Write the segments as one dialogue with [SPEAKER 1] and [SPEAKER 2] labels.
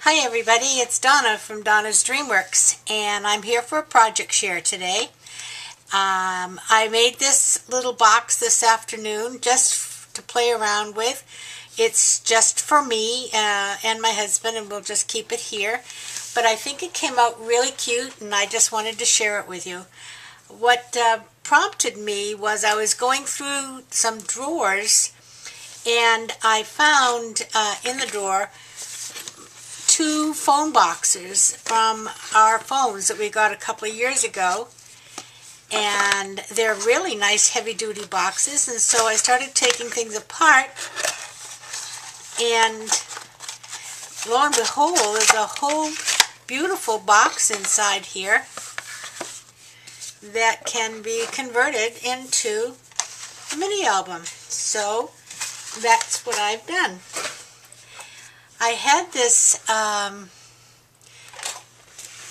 [SPEAKER 1] Hi everybody, it's Donna from Donna's Dreamworks, and I'm here for a project share today. I made this little box this afternoon just to play around with. It's just for me and my husband, and we'll just keep it here. But I think it came out really cute, and I just wanted to share it with you. What prompted me was I was going through some drawers, and I found in the drawer two phone boxes from our phones that we got a couple of years ago, and they're really nice heavy-duty boxes. And so I started taking things apart, and lo and behold, there's a whole beautiful box inside here that can be converted into a mini album. So that's what I've done. I had this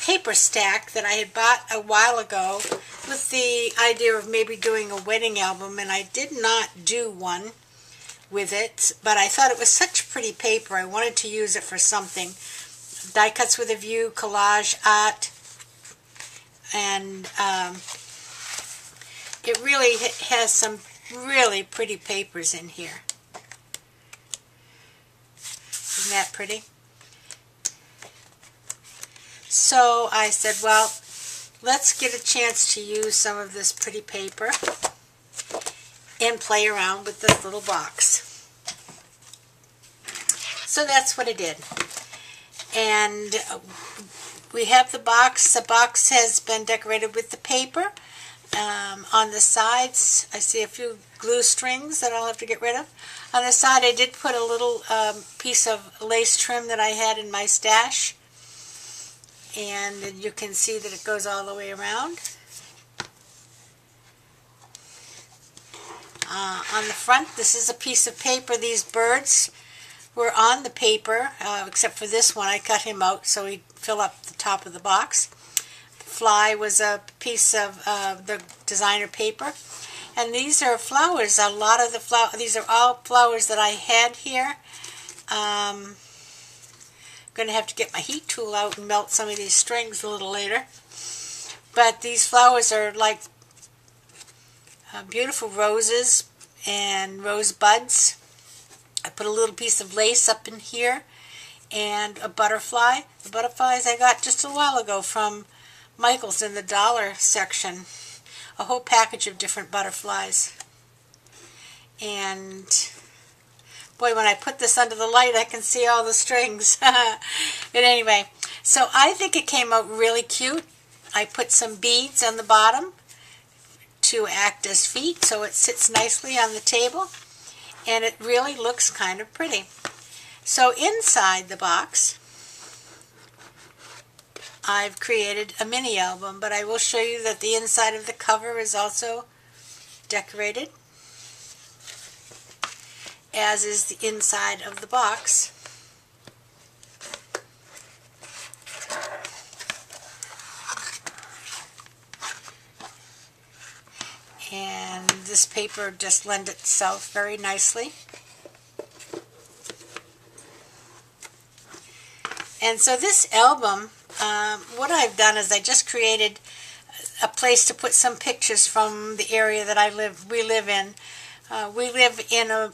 [SPEAKER 1] paper stack that I had bought a while ago with the idea of maybe doing a wedding album, and I did not do one with it, but I thought it was such pretty paper. I wanted to use it for something. Die Cuts with a View, collage art, and it really has some really pretty papers in here. Isn't that pretty? So I said, well, let's get a chance to use some of this pretty paper and play around with this little box. So that's what I did. And we have the box. The box has been decorated with the paper. On the sides, I see a few glue strings that I'll have to get rid of. On the side, I did put a little piece of lace trim that I had in my stash. And you can see that it goes all the way around. On the front, this is a piece of paper. These birds were on the paper, except for this one. I cut him out so he'd fill up the top of the box. Fly was a piece of the designer paper. And these are flowers. A lot of the flowers, these are all flowers that I had here. I'm going to have to get my heat tool out and melt some of these strings a little later. But these flowers are like beautiful roses and rose buds. I put a little piece of lace up in here and a butterfly. The butterflies I got just a while ago from Michael's in the dollar section. A whole package of different butterflies. And boy, when I put this under the light, I can see all the strings. But anyway, so I think it came out really cute. I put some beads on the bottom to act as feet, so it sits nicely on the table, and it really looks kind of pretty. So inside the box, I've created a mini album, but I will show you that the inside of the cover is also decorated, as is the inside of the box. And this paper just lends itself very nicely. And so this album, what I've done is I just created a place to put some pictures from the area that we live in. We live in a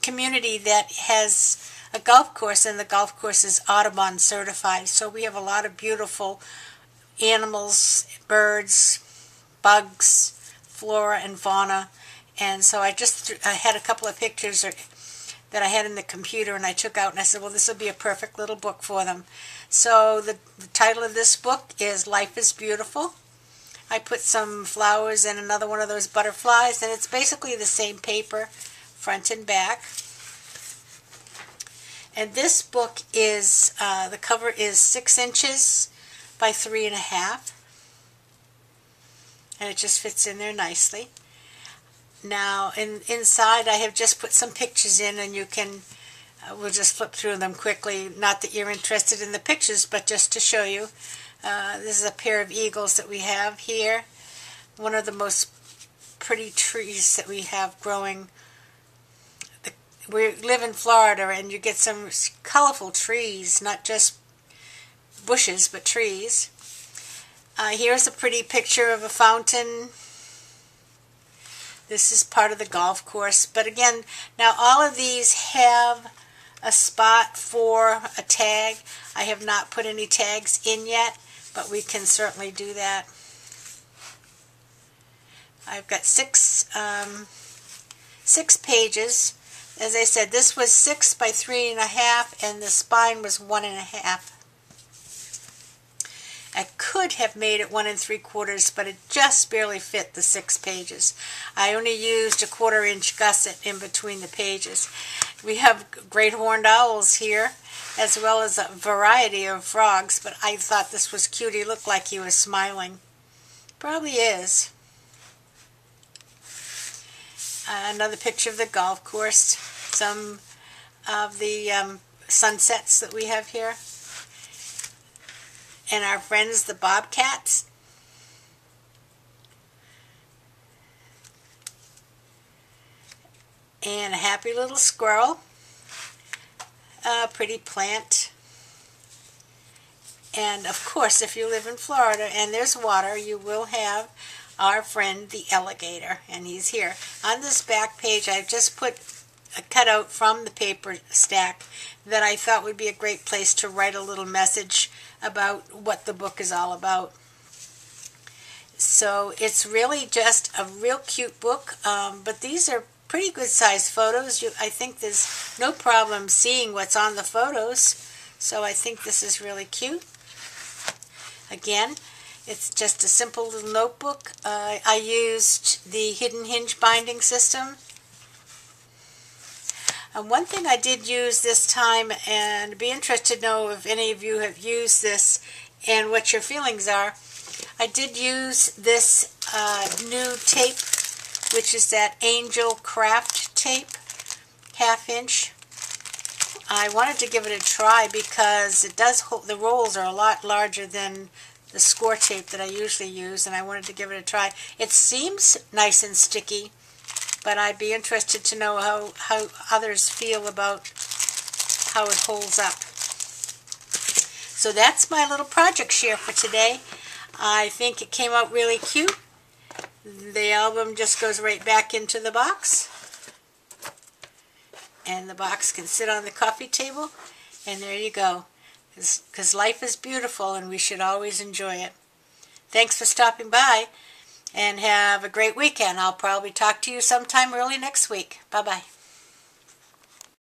[SPEAKER 1] community that has a golf course, and the golf course is Audubon certified. So we have a lot of beautiful animals, birds, bugs, flora and fauna. And so I had a couple of pictures that I had in the computer, and I took out, and I said, well, this will be a perfect little book for them. So the title of this book is Life is Beautiful. I put some flowers and another one of those butterflies, and it's basically the same paper, front and back. And this book is, the cover is 6 inches by 3.5. And it just fits in there nicely. Now, inside I have just put some pictures in, and you can, we'll just flip through them quickly. Not that you're interested in the pictures, but just to show you. This is a pair of eagles that we have here. One of the most pretty trees that we have growing we live in Florida, and you get some colorful trees, not just bushes, but trees. Here's a pretty picture of a fountain. This is part of the golf course. But again, now all of these have a spot for a tag. I have not put any tags in yet, but we can certainly do that. I've got six pages. As I said, this was 6 by 3.5, and the spine was 1.5. I could have made it 1 3/4, but it just barely fit the 6 pages. I only used a 1/4 inch gusset in between the pages. We have great horned owls here, as well as a variety of frogs, but I thought this was cute. He looked like he was smiling. Probably is. Another picture of the golf course. Some of the sunsets that we have here. And our friends, the bobcats. And a happy little squirrel. A pretty plant. And of course, if you live in Florida and there's water, you will have our friend the alligator, and he's here. On this back page, I've just put a cutout from the paper stack that I thought would be a great place to write a little message about what the book is all about. So it's really just a real cute book, but these are pretty good sized photos. I think there's no problem seeing what's on the photos, so I think this is really cute. Again, it's just a simple little notebook. I used the hidden hinge binding system. And one thing I did use this time, and be interested to know if any of you have used this and what your feelings are, I did use this new tape, which is that Angel Craft tape, 1/2 inch. I wanted to give it a try because it does hold, the rolls are a lot larger than the score tape that I usually use, and I wanted to give it a try. It seems nice and sticky, but I'd be interested to know how others feel about how it holds up. So that's my little project share for today. I think it came out really cute. The album just goes right back into the box, and the box can sit on the coffee table, and there you go. Because life is beautiful and we should always enjoy it. Thanks for stopping by, and have a great weekend. I'll probably talk to you sometime early next week. Bye-bye.